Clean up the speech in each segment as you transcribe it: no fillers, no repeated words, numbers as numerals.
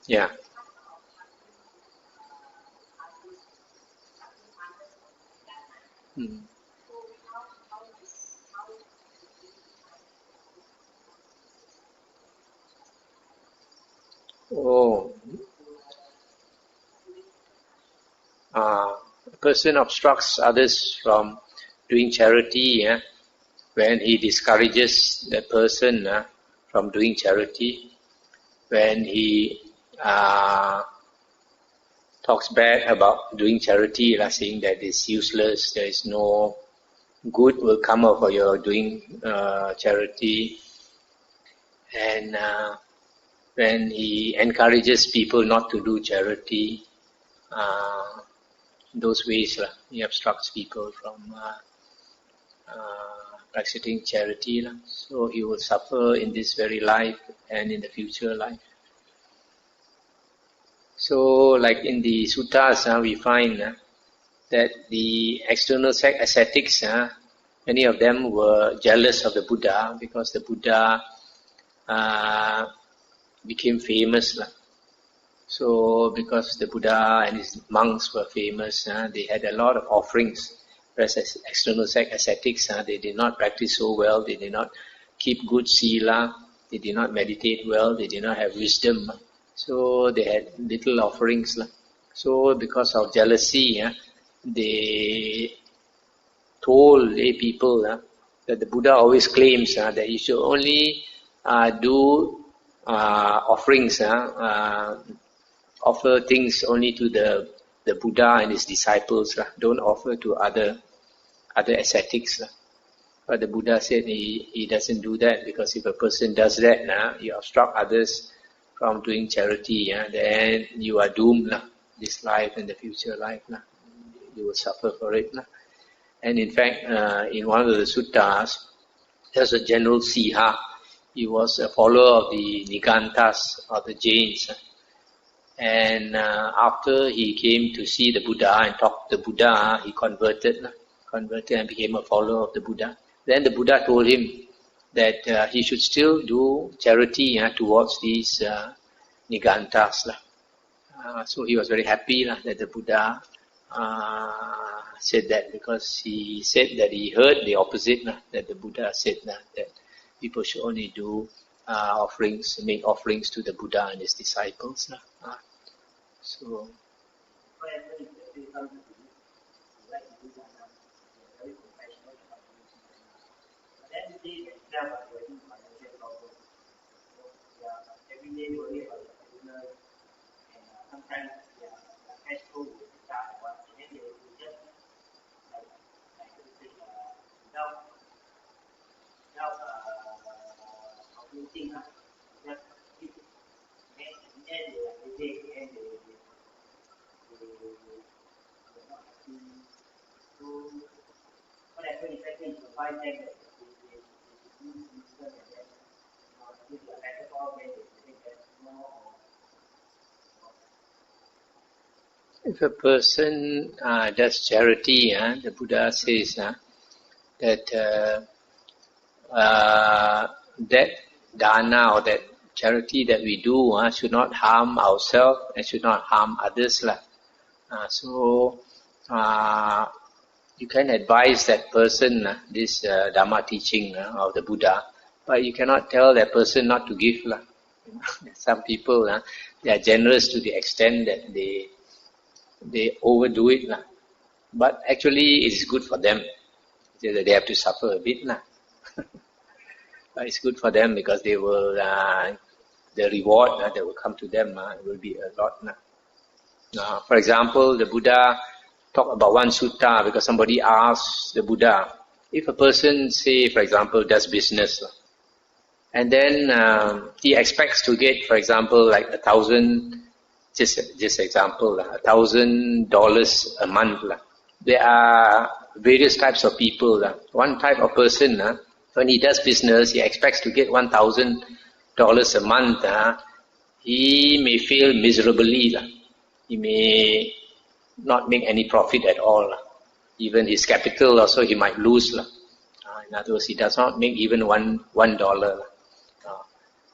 Yeah. Mm. Oh, a person obstructs others from doing charity, yeah, when he discourages the person from doing charity, when he talks bad about doing charity, saying that it's useless, there is no good will come out of your doing charity, and when he encourages people not to do charity, those ways he obstructs people from practicing charity. So he will suffer in this very life and in the future life. So like in the suttas, we find that the external ascetics, many of them were jealous of the Buddha because the Buddha became famous. So because the Buddha and his monks were famous, they had a lot of offerings. Whereas external ascetics, they did not practice so well, they did not keep good sila, they did not meditate well, they did not have wisdom. So they had little offerings. So because of jealousy, they told lay people that the Buddha always claims that you should only do offerings, offer things only to the Buddha and his disciples. Don't offer to other ascetics. But the Buddha said he doesn't do that, because if a person does that, you obstruct others from doing charity, then you are doomed, this life and the future life. You will suffer for it. And in fact, in one of the suttas, there's a general Siha. He was a follower of the Nigantas, or the Jains. And after he came to see the Buddha and talk to the Buddha, he converted and became a follower of the Buddha. Then the Buddha told him that he should still do charity towards these Nigantas. So he was very happy that the Buddha said that, because he said that he heard the opposite, that the Buddha said that people should only do offerings, make offerings to the Buddha and his disciples. So if a person does charity, the Buddha says that that dana, or that charity that we do should not harm ourselves and should not harm others. So you can advise that person this Dhamma teaching of the Buddha, but you cannot tell that person not to give. Some people, they are generous to the extent that they overdo it. But actually it's good for them. They have to suffer a bit. But it's good for them, because they will, the reward that will come to them will be a lot. For example, the Buddha talked about one sutta, because somebody asked the Buddha, if a person, say, for example, does business, and then he expects to get, for example, like 1,000, just example, $1,000 a month. There are various types of people. One type of person, when he does business, he expects to get $1,000 a month. He may fail miserably. He may not make any profit at all. Even his capital also he might lose. In other words, he does not make even $1.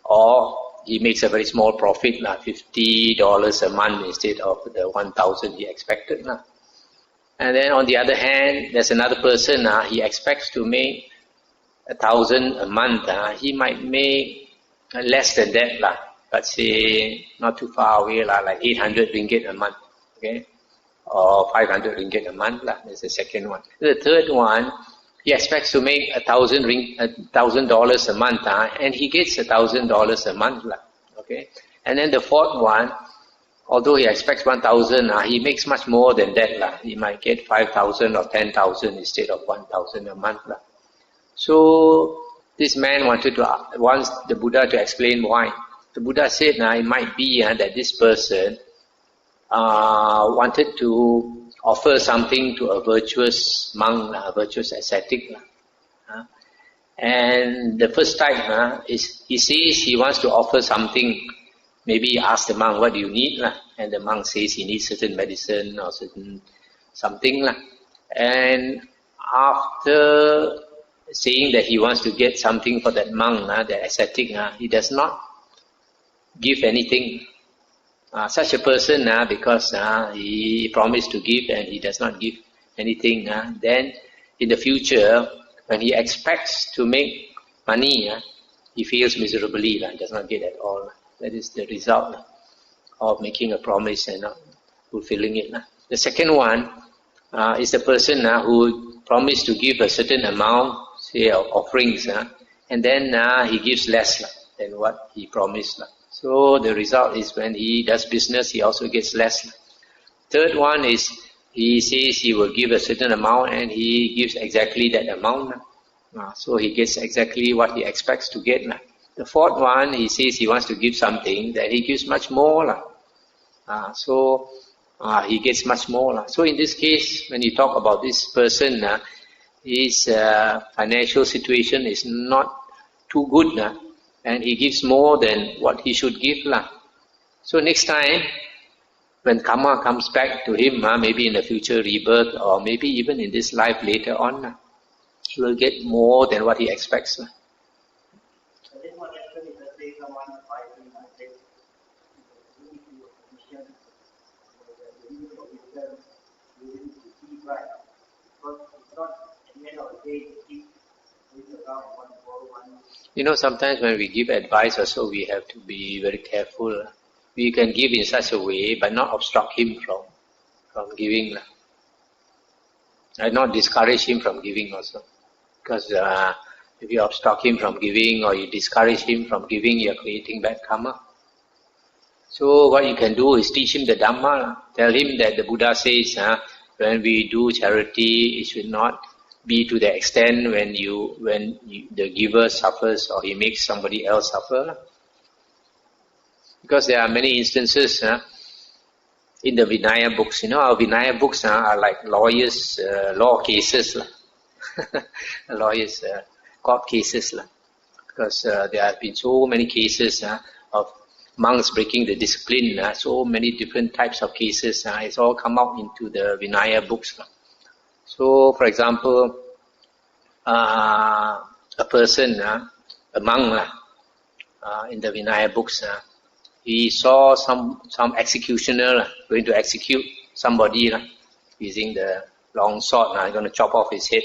Or he makes a very small profit, $50 a month instead of the 1,000 he expected. And then on the other hand, there's another person, he expects to make 1,000 a month. He might make less than that, but say not too far away, like 800 ringgit a month, okay, or 500 ringgit a month. That's the second one. The third one, he expects to make $1,000 a month, and he gets $1,000 a month, okay. And then the fourth one, although he expects 1,000, he makes much more than that, He might get 5,000 or 10,000 instead of 1,000 a month, So this man wants the Buddha to explain why. The Buddha said, it might be that this person wanted to offer something to a virtuous monk, a virtuous ascetic. And the first type is, he says he wants to offer something. Maybe he asks the monk, what do you need? And the monk says he needs certain medicine or certain something. And after saying that he wants to get something for that monk, the ascetic, he does not give anything. Such a person, because he promised to give and he does not give anything, then in the future, when he expects to make money, he fails miserably, does not get at all. That is the result of making a promise and not fulfilling it. The second one is the person who promised to give a certain amount, say, of offerings, and then he gives less than what he promised. So the result is when he does business, he also gets less. Third one is he says he will give a certain amount and he gives exactly that amount. So he gets exactly what he expects to get. The fourth one, he says he wants to give something, that he gives much more. So he gets much more. So in this case, when you talk about this person, his financial situation is not too good. And he gives more than what he should give. So next time, when karma comes back to him, maybe in the future rebirth, or maybe even in this life later on, he will get more than what he expects. Sometimes when we give advice also, we have to be very careful. We can give in such a way, but not obstruct him from giving. And not discourage him from giving also. Because if you obstruct him from giving or you discourage him from giving, you are creating bad karma. So what you can do is teach him the Dhamma. Tell him that the Buddha says, when we do charity, it should not be to the extent when the giver suffers or he makes somebody else suffer. Because there are many instances in the Vinaya books. Our Vinaya books are like lawyers' law cases. Lawyers' court cases. Because there have been so many cases of monks breaking the discipline. So many different types of cases. It's all come out into the Vinaya books. So, for example, a person, a monk, in the Vinaya books, he saw some executioner going to execute somebody using the long sword, going to chop off his head.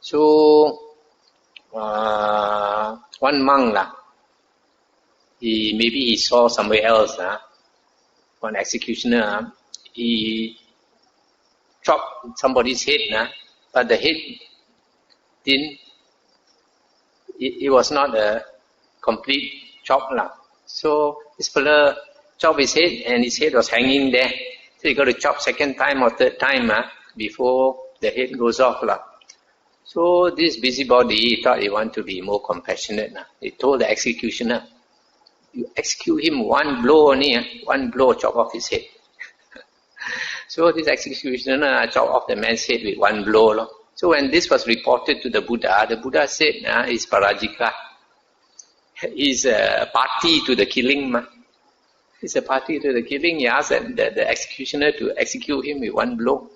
So, one monk, maybe he saw somewhere else, one executioner, he chopped somebody's head, but the head it was not a complete chop. So this fellow chopped his head and his head was hanging there. So he got to chop second time or third time before the head goes off. So this busybody, he thought he wanted to be more compassionate. He told the executioner, you execute him one blow only, one blow, chop off his head. So this executioner chopped off the man's head with one blow. So when this was reported to the Buddha said, he's parajika. He's a party to the killing. He's a party to the killing. He asked the executioner to execute him with one blow.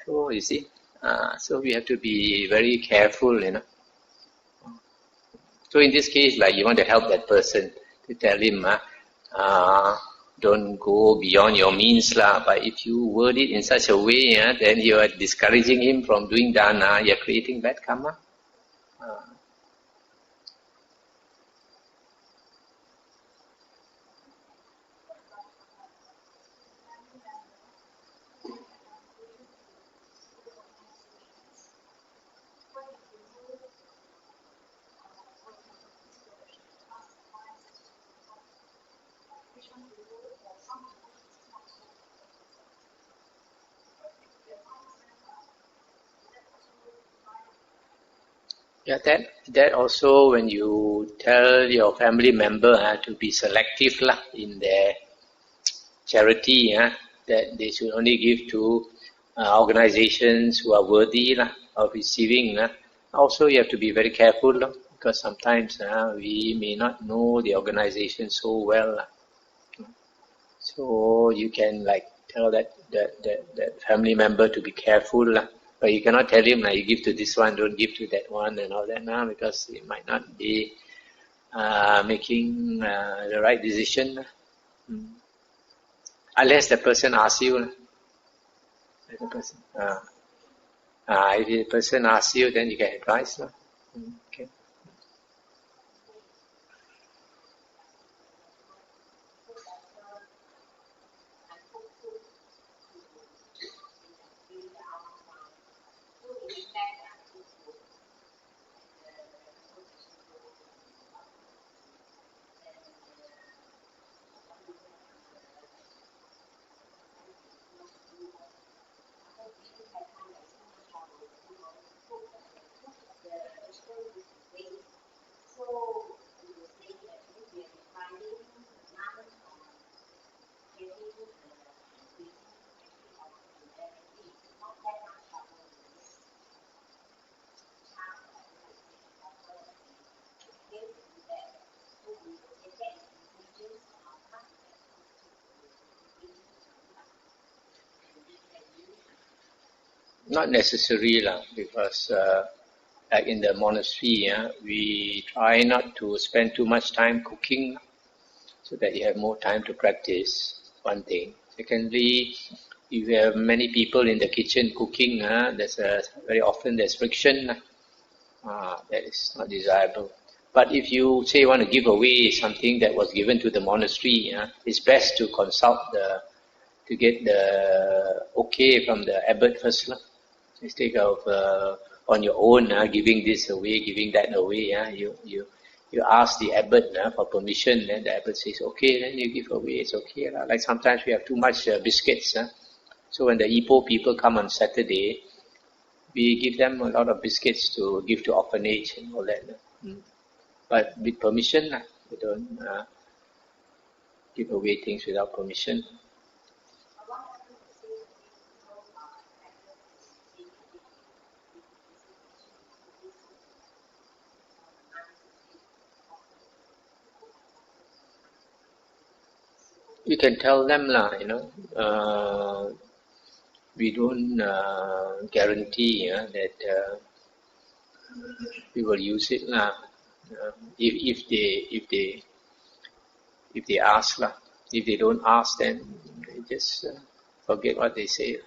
So you see, so we have to be very careful, So in this case, like you want to help that person, to tell him, don't go beyond your means lah. But if you word it in such a way, then you are discouraging him from doing dana. You are creating bad karma. Yeah, that also when you tell your family member to be selective lah in their charity, that they should only give to organizations who are worthy lah of receiving. Also, you have to be very careful because sometimes we may not know the organization so well. So you can like tell that family member to be careful lah. But you cannot tell him you give to this one, don't give to that one and all that because it might not be making the right decision. Unless the person asks you. If the person asks you, then you get advice. Okay. Not necessary lah, because like in the monastery, we try not to spend too much time cooking, so that you have more time to practice. One thing. Secondly, if you have many people in the kitchen cooking, very often there's friction. That is not desirable. But if you say you want to give away something that was given to the monastery, it's best to consult to get the okay from the abbot first. Instead of on your own giving this away, giving that away, you ask the abbot for permission, then the abbot says okay, then you give away, it's okay. Like sometimes we have too much biscuits, so when the Ipoh people come on Saturday, we give them a lot of biscuits to give to orphanage and all that. But with permission, we don't give away things without permission. You can tell them we don't guarantee that we will use it if they ask If they don't ask, then they just forget what they say.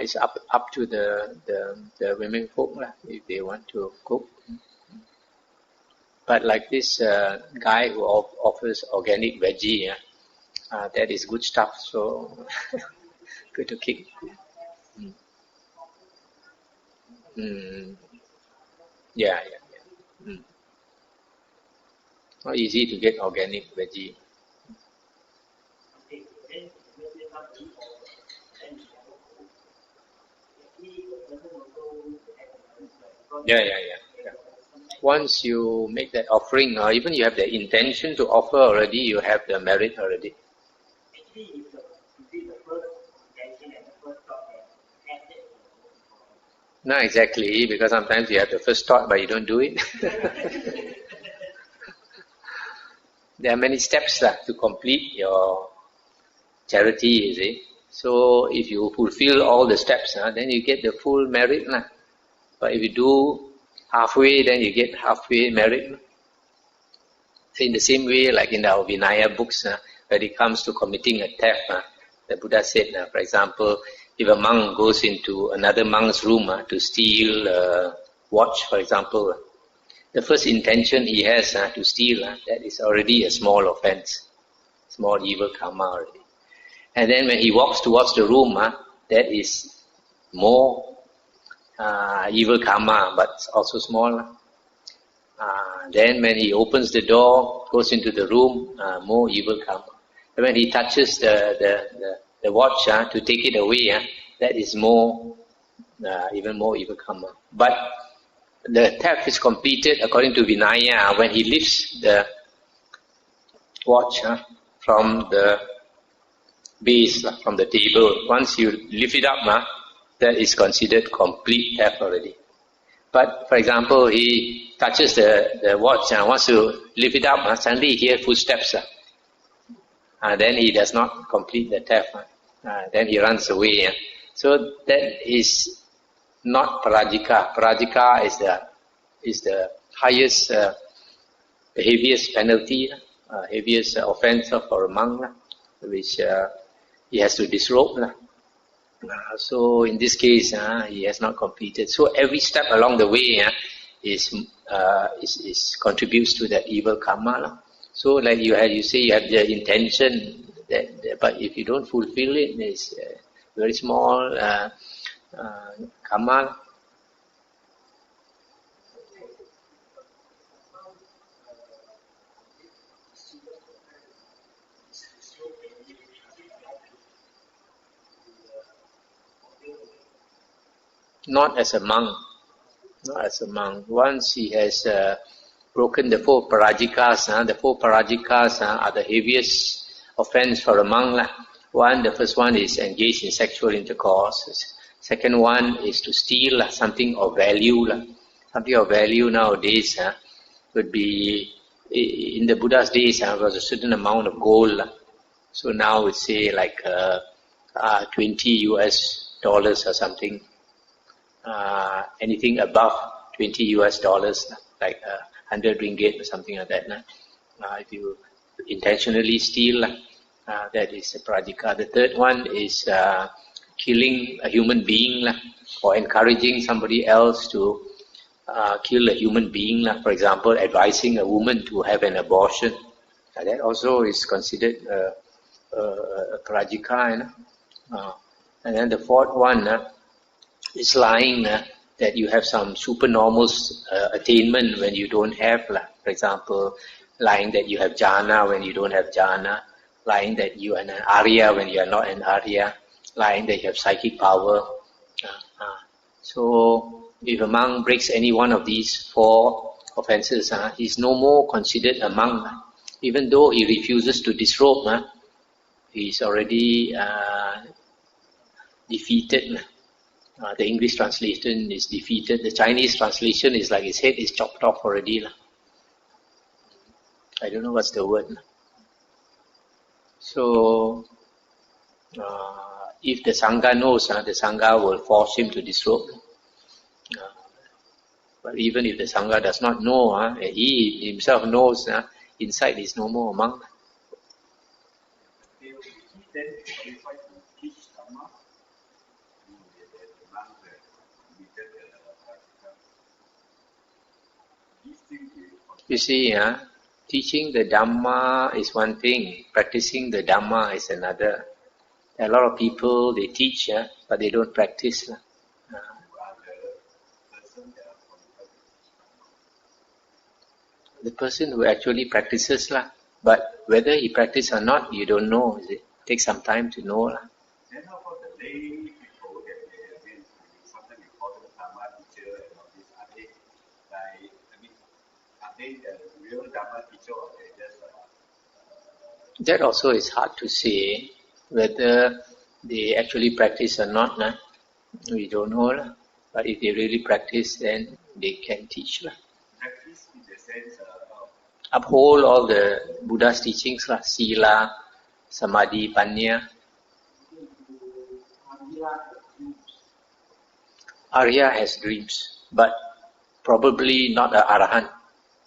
It's up to the women folk if they want to cook. But like this guy who offers organic veggie, that is good stuff. So good to keep. Yeah. Not easy to get organic veggie. Yeah. Once you make that offering, or even you have the intention to offer already, you have the merit already. Not exactly, because sometimes you have the first thought but you don't do it. There are many steps to complete your charity, you see. So if you fulfill all the steps, then you get the full merit. But if you do halfway, then you get halfway merit. So in the same way, like in our Vinaya books, when it comes to committing a theft, the Buddha said, for example, if a monk goes into another monk's room to steal a watch, for example, the first intention he has to steal, that is already a small offense, small evil karma already. And then when he walks towards the room, that is more evil karma, but also small. Then when he opens the door, goes into the room, more evil karma. And when he touches the watch to take it away, that is more, even more evil karma. But the theft is completed according to Vinaya when he lifts the watch from the base, from the table. Once you lift it up, that is considered complete theft already. But for example, he touches the watch and wants to lift it up, suddenly he hears footsteps. Then he does not complete the theft. Then he runs away. So that is not parajika. Parajika is the highest, the heaviest penalty, heaviest offense for a monk, which he has to disrobe. So in this case, he has not completed. So every step along the way is contributes to that evil karma. So like you say you have the intention, but if you don't fulfill it, it's very small karma. Not as a monk. Not as a monk. Once he has broken the 4 parajikas, the 4 parajikas are the heaviest offense for a monk. The first one is engaged in sexual intercourse. Second one is to steal something of value. Something of value nowadays would be, in the Buddha's days, was a certain amount of gold. So now it's say like $20 or something. Anything above $20 like 100 ringgit or something like that. If you intentionally steal, that is a parajika. The third one is killing a human being or encouraging somebody else to kill a human being. For example, advising a woman to have an abortion. That also is considered a parajika. And then the fourth one is lying that you have some supernormal attainment when you don't have. For example, lying that you have jhana when you don't have jhana, lying that you are an arya when you are not an arya, lying that you have psychic power. So if a monk breaks any one of these 4 offenses, he is no more considered a monk. Even though he refuses to disrobe, he is already defeated. The English translation is defeated. The Chinese translation is like his head is chopped off already. I don't know what's the word. So, if the Sangha knows, the Sangha will force him to disrobe. But even if the Sangha does not know, he himself knows, inside is no more a monk. You see, teaching the Dhamma is one thing, practicing the Dhamma is another. A lot of people, they teach, but they don't practice. The person who actually practices, but whether he practices or not, you don't know. It takes some time to know. Then how about the lay people that sometimes we call them Dhamma teacher and all this? Are they the real Dhamma teacher or they just that also is hard to say whether they actually practice or not. We don't know. But if they really practice, then they can teach. Practice in the sense uphold all the Buddha's teachings, Sila, Samadhi, Panya. Arya has dreams, but probably not an Arahant,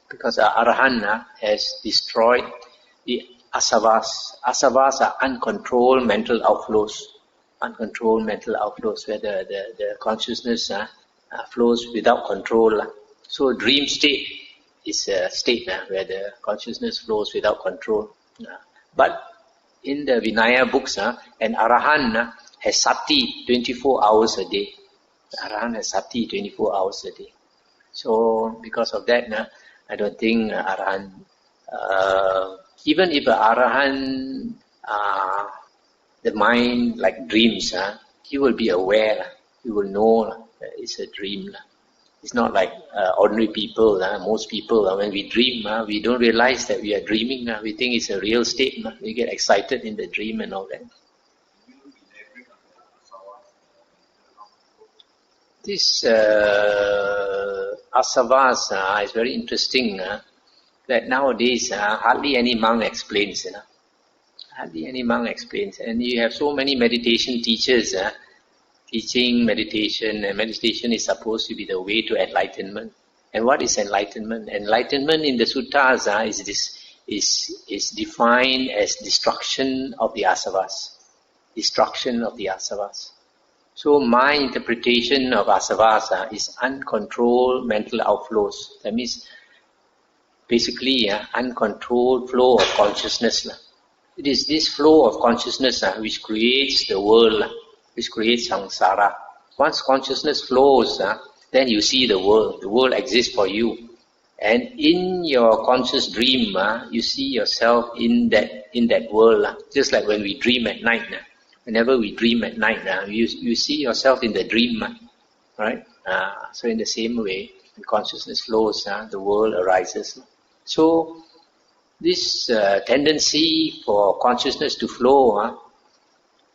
because an Arahant has destroyed the asavas. Asavas are uncontrolled mental outflows. Uncontrolled mental outflows, where the consciousness flows without control. So dream state is a state where the consciousness flows without control. But in the Vinaya books, an Arahant has sati 24 hours a day. The Arahant has sati 24 hours a day. So because of that, I don't think Arahant, even if an Arahant, the mind like dreams, he will be aware, he will know that it's a dream. It's not like ordinary people, most people, when we dream, we don't realize that we are dreaming. We think it's a real state. We get excited in the dream and all that. This asavas is very interesting, that nowadays hardly any monk explains. Hardly any monk explains. And you have so many meditation teachers teaching meditation, and meditation is supposed to be the way to enlightenment. And what is enlightenment? Enlightenment in the suttas is defined as destruction of the asavas. Destruction of the asavas. So my interpretation of asavas is uncontrolled mental outflows. That means basically uncontrolled flow of consciousness. It is this flow of consciousness which creates the world, which creates samsara. Once consciousness flows, then you see the world. The world exists for you. And in your conscious dream, you see yourself in that world. Just like when we dream at night. Whenever we dream at night, you see yourself in the dream. Right? So in the same way, when consciousness flows, the world arises. So this tendency for consciousness to flow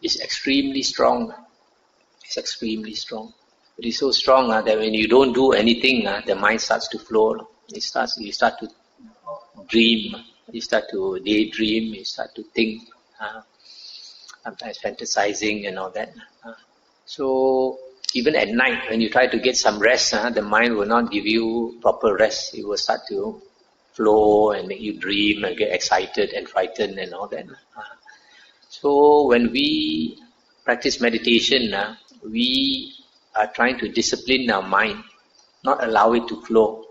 is extremely strong. It's extremely strong. It is so strong that when you don't do anything, the mind starts to flow. You start to dream. You start to daydream. You start to think. Sometimes fantasizing and all that. So even at night, when you try to get some rest, the mind will not give you proper rest. It will start to flow and make you dream and get excited and frightened and all that. So when we practice meditation, we are trying to discipline our mind, not allow it to flow.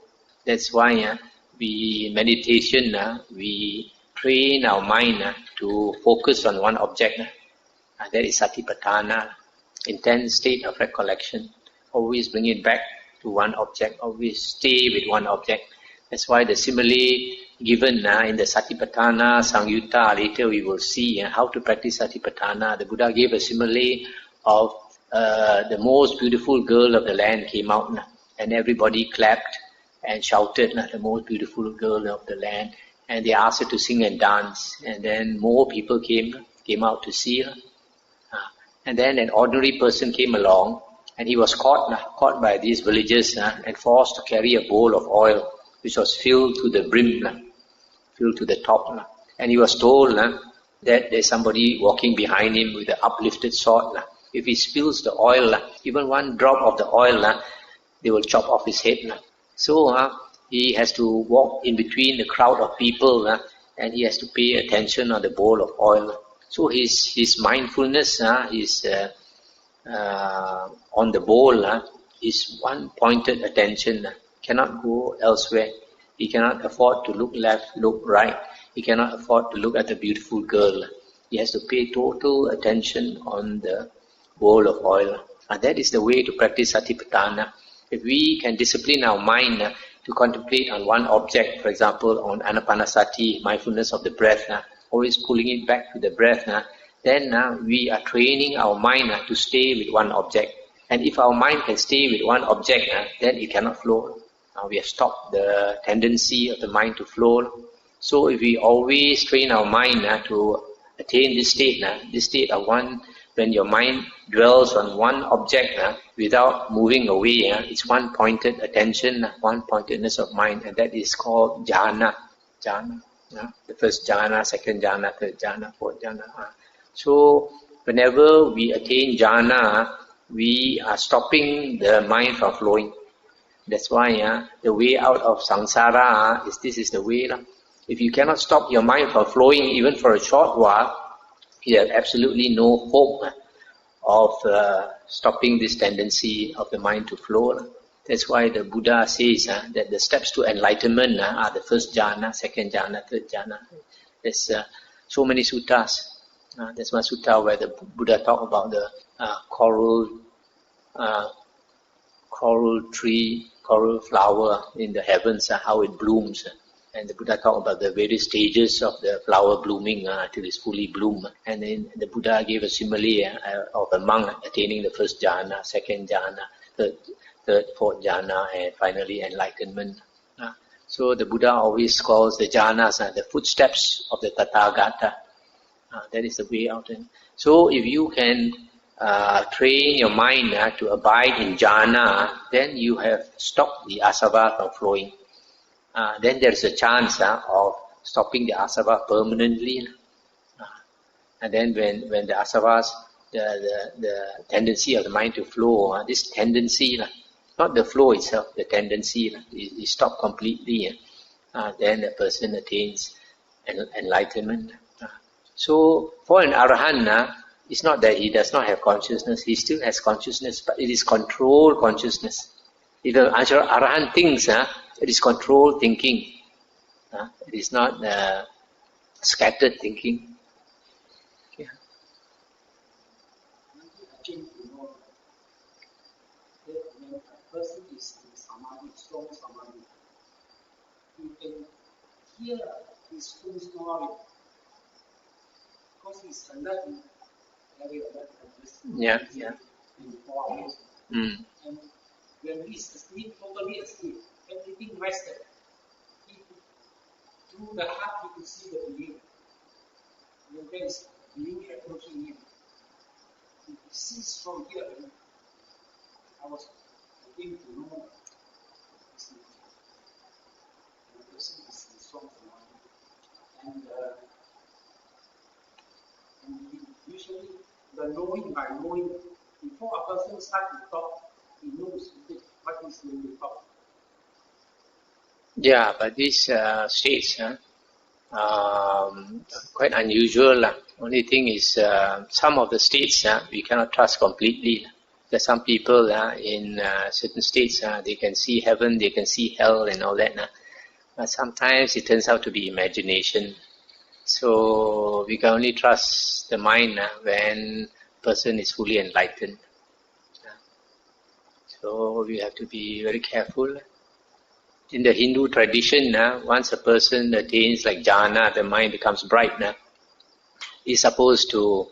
That's why meditation, we train our mind to focus on one object. That is satipatthana, intense state of recollection. Always bring it back to one object, always stay with one object. That's why the simile given in the Satipatthana Samyutta, later we will see how to practice Satipatthana. The Buddha gave a simile of the most beautiful girl of the land came out, and everybody clapped and shouted, the most beautiful girl of the land. And they asked her to sing and dance, and then more people came out to see her. And then an ordinary person came along, and he was caught by these villagers and forced to carry a bowl of oil, which was filled to the brim, filled to the top. And he was told that there's somebody walking behind him with an uplifted sword. If he spills the oil, even one drop of the oil, they will chop off his head. So he has to walk in between the crowd of people, and he has to pay attention on the bowl of oil. So his mindfulness is on the bowl, is one pointed attention. Cannot go elsewhere. He cannot afford to look left, look right. He cannot afford to look at the beautiful girl. He has to pay total attention on the bowl of oil. And that is the way to practice Satipatthana. If we can discipline our mind to contemplate on one object, for example, on Anapanasati, mindfulness of the breath, always pulling it back to the breath, then we are training our mind to stay with one object. And if our mind can stay with one object, then it cannot flow. We have stopped the tendency of the mind to flow. So if we always train our mind to attain this state of one when your mind dwells on one object without moving away, it's one pointed attention, one pointedness of mind, and that is called jhana. Jhana. The first jhana, second jhana, third jhana, fourth jhana. So whenever we attain jhana, we are stopping the mind from flowing. That's why the way out of samsara is the way. If you cannot stop your mind from flowing even for a short while, you have absolutely no hope of stopping this tendency of the mind to flow. That's why the Buddha says that the steps to enlightenment are the first jhana, second jhana, third jhana. There's so many suttas. There's one sutta where the Buddha talk about the coral tree, coral flower in the heavens, how it blooms. And the Buddha talked about the various stages of the flower blooming until it's fully bloomed. And then the Buddha gave a simile of a monk attaining the first jhana, second jhana, third, fourth jhana, and finally enlightenment. So the Buddha always calls the jhanas the footsteps of the Tathagata. That is the way out. So if you can train your mind to abide in jhana, then you have stopped the asava from flowing. Then there is a chance of stopping the asava permanently. And then when the asavas, the tendency of the mind to flow, this tendency, not the flow itself, the tendency is stopped completely. Then the person attains enlightenment. So for an arahant, it's not that he does not have consciousness, he still has consciousness, but it is controlled consciousness. If an arahant thinks, it is controlled thinking. It is not scattered thinking. Yeah. I think when a person is in samadhi, strong samadhi, you can hear his full story because he's alert in every other Yeah. in 4 hours. And when he's asleep, totally asleep, everything rested. Through the heart, he could see the being. When there is being approaching him, he sees from here. I was beginning to know this nature. And the person is in strong samadhi. And usually, the knowing by knowing, before a person starts to talk, he knows what he's going to talk. Yeah, but these states quite unusual. Only thing is, some of the states we cannot trust completely. There's some people in certain states they can see heaven, they can see hell, and all that. But sometimes it turns out to be imagination. So we can only trust the mind when person is fully enlightened. So we have to be very careful. In the Hindu tradition, once a person attains like jhana, the mind becomes bright. He's supposed to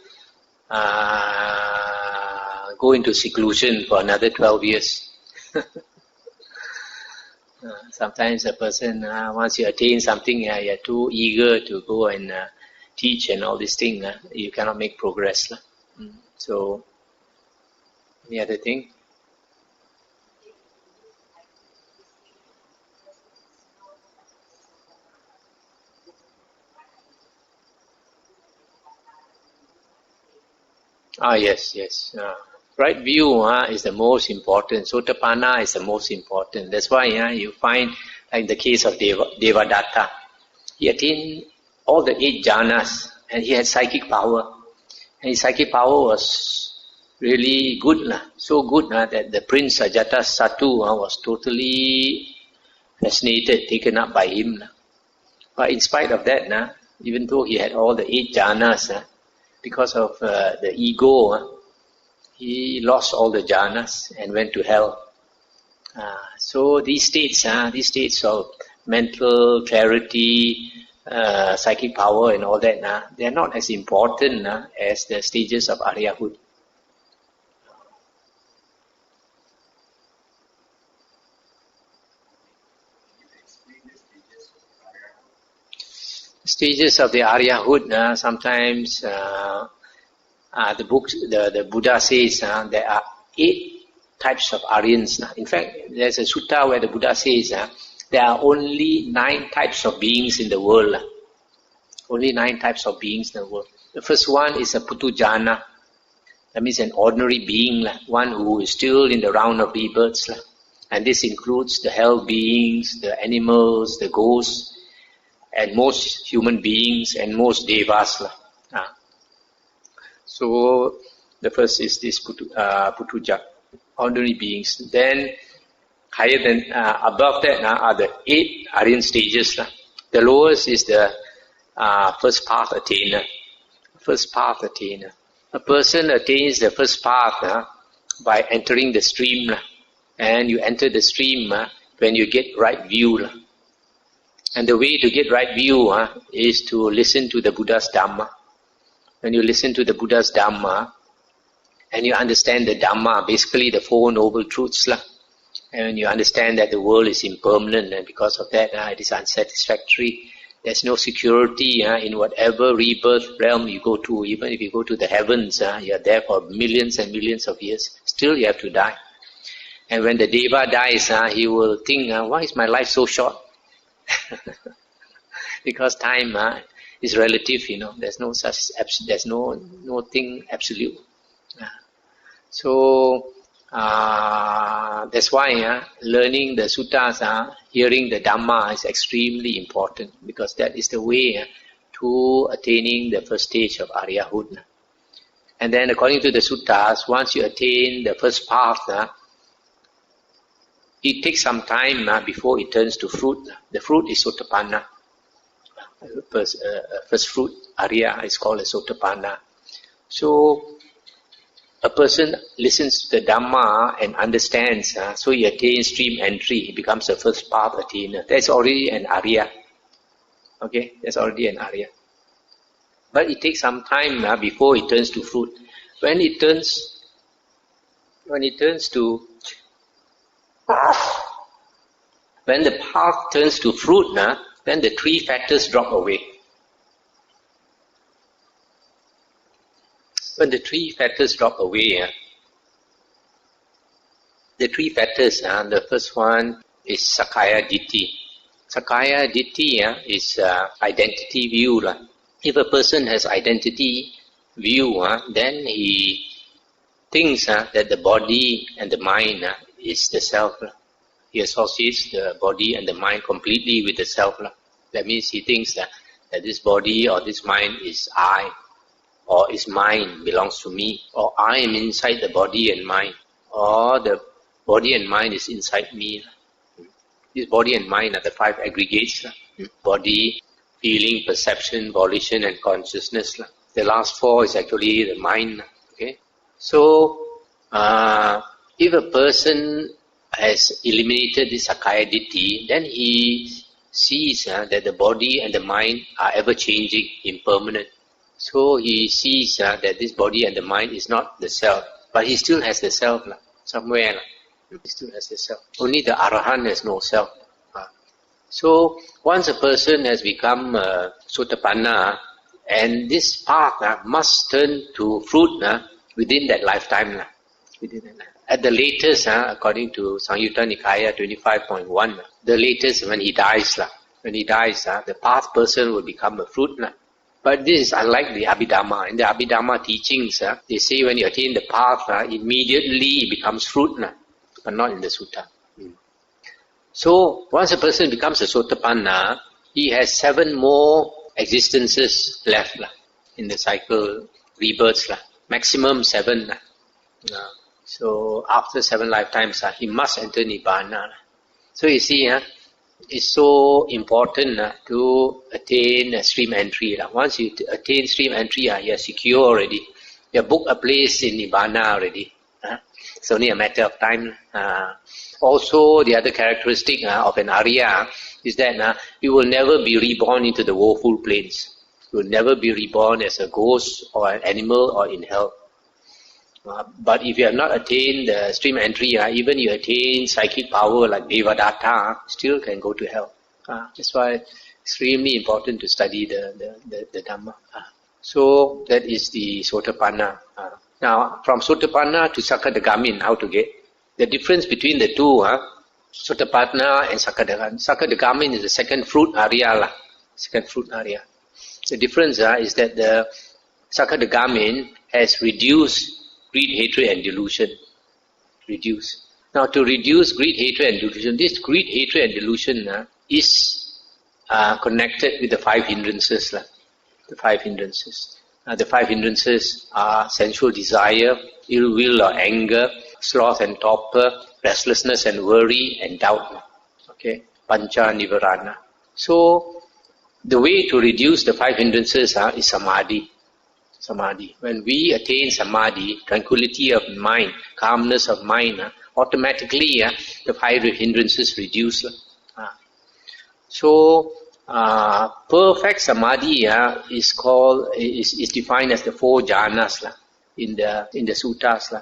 go into seclusion for another 12 years. Sometimes a person, once you attain something, you're too eager to go and teach and all these things, you cannot make progress. So, any other thing? Yes. Right view is the most important. Sotapanna is the most important. That's why you find, like the case of Devata, he attained all the 8 jhanas and he had psychic power. And his psychic power was really good. So good that the Prince Ajatasattu was totally fascinated, taken up by him. But in spite of that, even though he had all the 8 jhanas, because of the ego, he lost all the jhanas and went to hell. So these states of mental clarity, psychic power and all that, they are not as important as the stages of Aryahood. Stages of the Aryahood, sometimes the Buddha says there are 8 types of Aryans. In fact, there's a sutta where the Buddha says there are only 9 types of beings in the world. Only 9 types of beings in the world. The first one is a Putujana. That means an ordinary being, one who is still in the round of rebirths. And this includes the hell beings, the animals, the ghosts, and most human beings, and most devas. So the first is this Putuja, ordinary beings. Then higher than, above that are the 8 Aryan stages. The lowest is the first path attainer. First path attainer. A person attains the first path by entering the stream. And you enter the stream when you get right view. And the way to get right view is to listen to the Buddha's Dhamma. When you listen to the Buddha's Dhamma, and you understand the Dhamma, basically the 4 noble truths, and you understand that the world is impermanent, and because of that it is unsatisfactory. There's no security in whatever rebirth realm you go to. Even if you go to the heavens, you're there for millions and millions of years. Still you have to die. And when the Deva dies, he will think, why is my life so short? Because time is relative, There's no such, there's no thing absolute. So that's why learning the suttas, hearing the Dhamma is extremely important, because that is the way to attaining the first stage of Aryahood. And then according to the suttas, once you attain the first path, it takes some time before it turns to fruit. The fruit is Sotapanna. First fruit, Arya, is called a Sotapanna. So a person listens to the Dhamma and understands, so he attains stream entry. He becomes the first path attainer. That's already an Arya. Okay, that's already an Arya. But it takes some time before it turns to fruit. When the path turns to fruit, then the 3 factors drop away. When the 3 factors drop away, the 3 factors, the first one is Sakkaya Ditthi. Sakkaya Ditthi is identity view. If a person has identity view, then he thinks that the body and the mind is the self. He associates the body and the mind completely with the self. That means he thinks that this body or this mind is I, or is mine, belongs to me, or I am inside the body and mind, or the body and mind is inside me. This body and mind are the 5 aggregates. Body, feeling, perception, volition and consciousness. The last 4 is actually the mind. Okay? So, if a person has eliminated this Sakkaya Ditthi, then he sees that the body and the mind are ever-changing, impermanent. So he sees that this body and the mind is not the self, but he still has the self somewhere. He still has the self. Only the Arahant has no self. So once a person has become Sotapanna, and this path must turn to fruit within that lifetime. At the latest, according to Samyutta Nikaya 25.1, the latest when he dies, the path person will become a fruit. But this is unlike the Abhidhamma. In the Abhidhamma teachings, they say when you attain the path, immediately it becomes fruit, but not in the sutta. So once a person becomes a Sotapanna, he has 7 more existences left in the cycle, rebirths, maximum 7. So after 7 lifetimes, he must enter Nibbana. So you see, it's so important to attain stream entry. Once you attain stream entry, you are secure already. You have booked a place in Nibbana already. It's only a matter of time. Also, the other characteristic of an Arya is that you will never be reborn into the woeful planes. You will never be reborn as a ghost or an animal or in hell. But if you have not attained the stream entry, even you attain psychic power like Devata, still can go to hell. That's why it's extremely important to study the Dhamma. So that is the Sotapanna. Now, from Sotapanna to Sakadagamin, how to get? The difference between the two, Sotapanna and Sakadagamin. Sakadagamin is the second fruit area. Second fruit area. The difference is that the Sakadagamin has reduced greed, hatred and delusion. Reduce. Now to reduce greed, hatred and delusion, this greed, hatred and delusion is connected with the five hindrances. The five hindrances. The five hindrances are sensual desire, ill will or anger, sloth and torpor, restlessness and worry and doubt. Okay, pancha nivarana. So the way to reduce the five hindrances is samadhi. Samadhi. When we attain samadhi, tranquility of mind, calmness of mind, automatically the five hindrances reduce. So perfect samadhi is defined as the four jhanas in the suttas.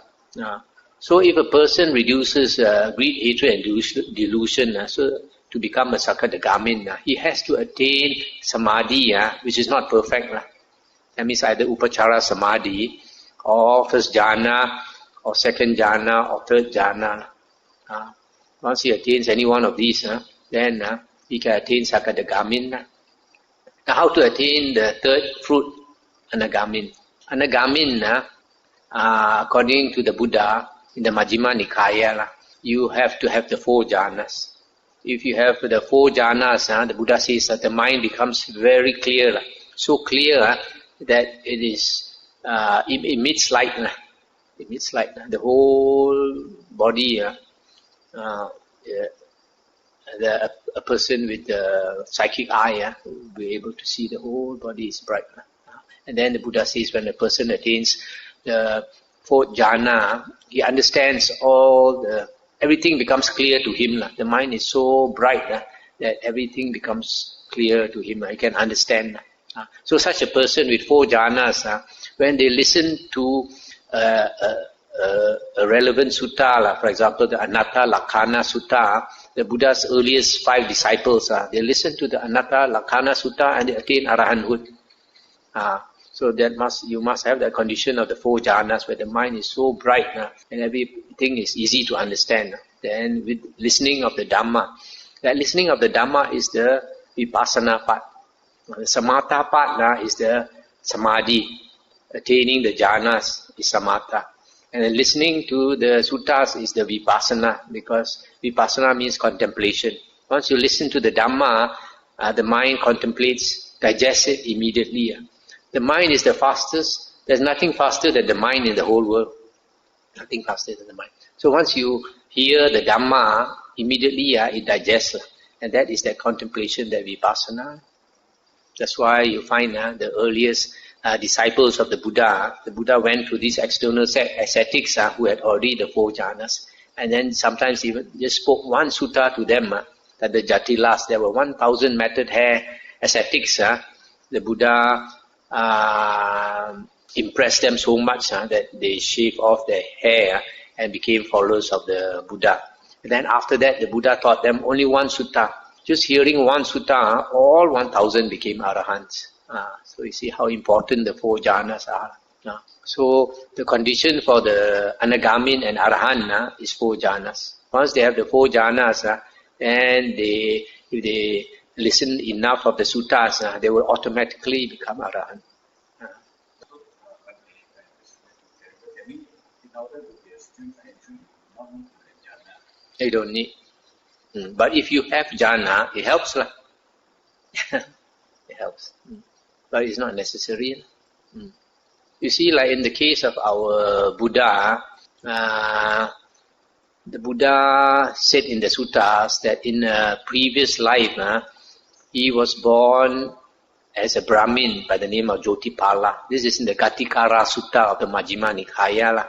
So if a person reduces greed, hatred and delusion, so to become a Sakadagamin, he has to attain samadhi, which is not perfect. That means either upachara samadhi, or first jhana, or second jhana, or third jhana. Once he attains any one of these, then he can attain Sakadagamin. Now how to attain the third fruit, Anagamin? Anagamin, according to the Buddha, in the Majjhima Nikaya, you have to have the four jhanas. If you have the four jhanas, the Buddha says that the mind becomes very clear. So clear that it emits light. It emits light. The whole body, a person with a psychic eye will be able to see the whole body is bright. And then the Buddha says when a person attains the fourth jhana, he understands everything becomes clear to him. The mind is so bright that everything becomes clear to him. He can understand. So such a person with four jhanas, when they listen to a relevant sutta, for example, the Anatta Lakkhana Sutta, the Buddha's earliest 5 disciples, they listen to the Anatta Lakkhana Sutta and they attain arahanthood. So you must have that condition of the four jhanas where the mind is so bright and everything is easy to understand. Then with listening of the Dhamma, that listening of the Dhamma is the vipassana part. The samatha part is the samadhi. Attaining the jhanas is samatha. And then listening to the suttas is the vipassana, because vipassana means contemplation. Once you listen to the Dhamma, the mind contemplates, digests it immediately. The mind is the fastest. There's nothing faster than the mind in the whole world. Nothing faster than the mind. So once you hear the Dhamma, immediately it digests. And that is that contemplation, that vipassana. That's why you find the earliest disciples of the Buddha went through these external ascetics who had already the four jhanas. And then sometimes even just spoke one sutta to them, that the Jatilas, there were 1,000 matted hair ascetics. The Buddha impressed them so much that they shaved off their hair and became followers of the Buddha. And then after that, the Buddha taught them only one sutta. Just hearing one sutta, all 1,000 became arahants. So you see how important the four jhanas are. So the condition for the anagamin and arahant is four jhanas. Once they have the four jhanas, and if they listen enough of the suttas, they will automatically become arahant. They don't need. But if you have jhana, it helps. It helps. But it's not necessary. You see, like in the case of our Buddha, the Buddha said in the suttas that in a previous life, he was born as a Brahmin by the name of Jotipala. This is in the Gatikara Sutta of the Majjhima Nikaya.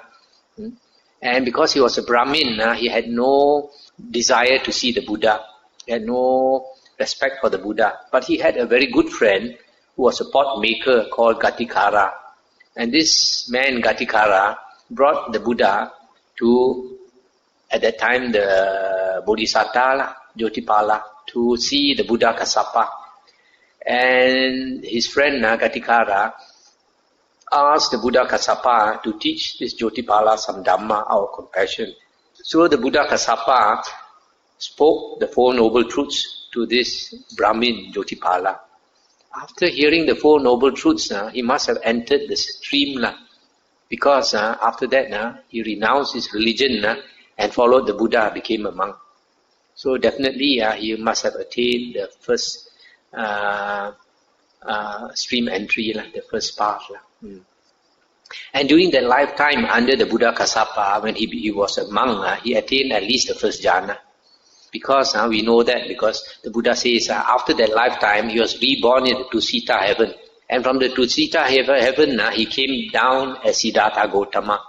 And because he was a Brahmin, he had no desire to see the Buddha. He had no respect for the Buddha. But he had a very good friend who was a pot maker called Gatikara. And this man, Gatikara, brought the Buddha to, at that time, the Bodhisattva, Jotipala, to see the Buddha Kassapa. And his friend, Gatikara, asked the Buddha Kassapa to teach this Jotipala some Dhamma out of compassion. So the Buddha Kassapa spoke the Four Noble Truths to this Brahmin Jotipala. After hearing the Four Noble Truths, he must have entered the stream, because after that he renounced his religion and followed the Buddha, became a monk. So definitely he must have attained the first stream entry, the first path. And during that lifetime under the Buddha Kassapa, when he was a monk, he attained at least the first jhana. Because we know that, because the Buddha says after that lifetime he was reborn in the Tusita heaven. And from the Tusita heaven he came down as Siddhartha Gautama.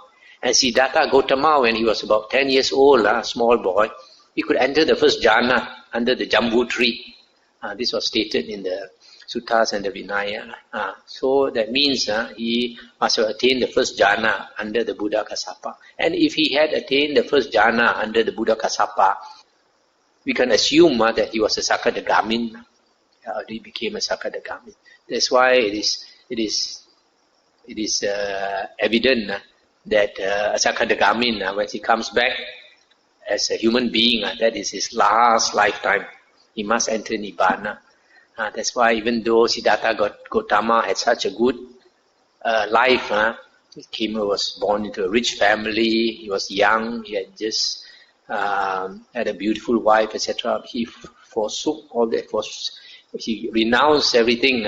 And Siddhartha Gautama, when he was about 10 years old, a small boy, he could enter the first jhana under the Jambu tree. This was stated in the Suttas and the Vinaya. So that means he must have attained the first jhana under the Buddha Kassapa. And if he had attained the first jhana under the Buddha Kassapa, we can assume that he was a Sakadagamin. He became a Sakadagamin. That's why it is evident that a Sakadagamin, when he comes back as a human being, that is his last lifetime. He must enter Nibbana. That's why even though Siddhartha Gautama had such a good life, he was born into a rich family, he was young, he had just had a beautiful wife, etc. He forsook all that. He renounced everything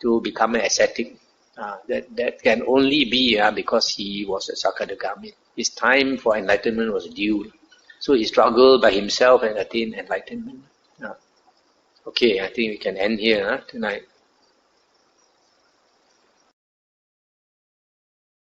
to become an ascetic. That can only be because he was a Sakadagami. His time for enlightenment was due. So he struggled by himself and attained enlightenment. Okay, I think we can end here tonight.